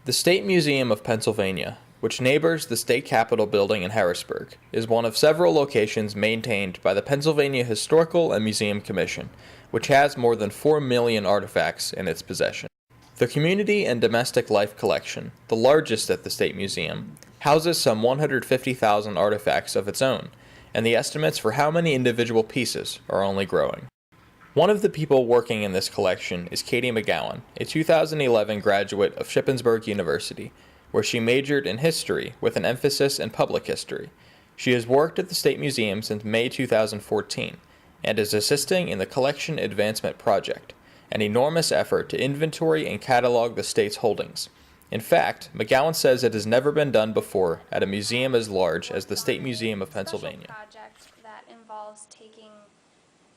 The State Museum of Pennsylvania, which neighbors the state capitol building in Harrisburg, is one of several locations maintained by the Pennsylvania Historical and Museum Commission, which has more than 4 million artifacts in its possession. The Community and Domestic Life Collection, the largest at the State Museum, houses some 150,000 artifacts of its own, and the estimates for how many individual pieces are only growing. One of the people working in this collection is Codie McGowan, a 2011 graduate of Shippensburg University, where she majored in history with an emphasis in public history. She has worked at the State Museum since May 2014 and is assisting in the Collection Advancement Project, an enormous effort to inventory and catalog the state's holdings. In fact, McGowan says it has never been done before at a museum as large as the State Museum of Pennsylvania. A project that involves taking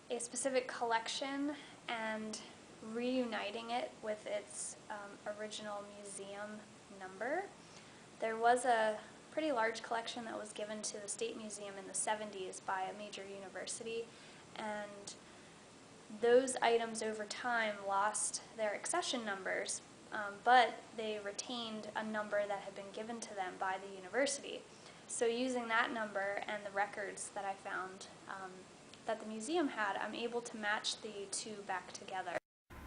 a specific collection and reuniting it with its original museum number. There was a pretty large collection that was given to the State Museum in the 70s by a major university, and those items over time lost their accession numbers, but they retained a number that had been given to them by the university. So using that number and the records that I found that the museum had, I'm able to match the two back together.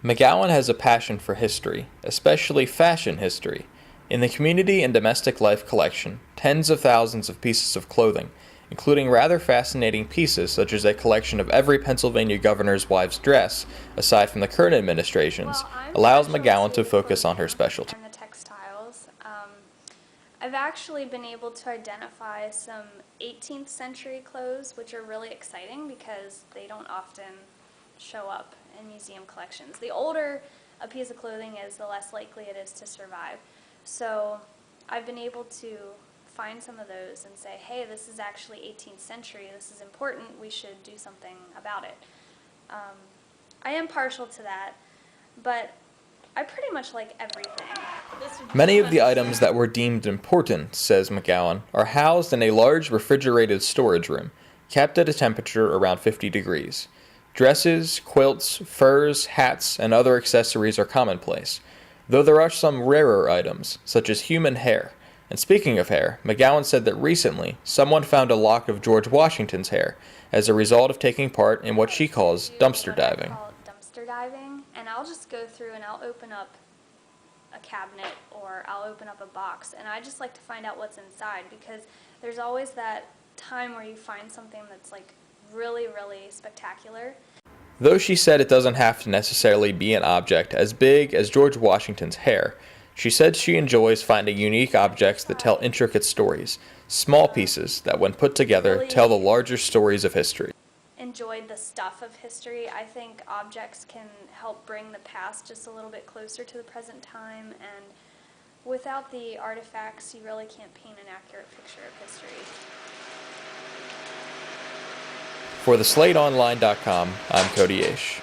McGowan has a passion for history, especially fashion history. In the Community and Domestic Life collection, tens of thousands of pieces of clothing, including rather fascinating pieces such as a collection of every Pennsylvania governor's wife's dress, aside from the current administration's, allows McGowan to focus on her specialty. And the textiles. I've actually been able to identify some 18th century clothes, which are really exciting because they don't often show up in museum collections. The older a piece of clothing is, the less likely it is to survive. So I've been able to find some of those and say, hey, this is actually 18th century, this is important, we should do something about it. I am partial to that, but I pretty much like everything. Many of the items that were deemed important, says McGowan, are housed in a large refrigerated storage room, kept at a temperature around 50 degrees. Dresses, quilts, furs, hats, and other accessories are commonplace, though there are some rarer items, such as human hair. And speaking of hair, McGowan said that recently, someone found a lock of George Washington's hair as a result of taking part in what she calls dumpster diving. I call it dumpster diving, and I'll just go through and I'll open up a cabinet or I'll open up a box, and I just like to find out what's inside, because there's always that time where you find something that's like really, really spectacular. Though she said it doesn't have to necessarily be an object as big as George Washington's hair, she said she enjoys finding unique objects that tell intricate stories, small pieces that when put together tell the larger stories of history. Enjoyed the stuff of history. I think objects can help bring the past just a little bit closer to the present time, and without the artifacts, you really can't paint an accurate picture of history. For the SlateOnline.com, I'm Codie Eash.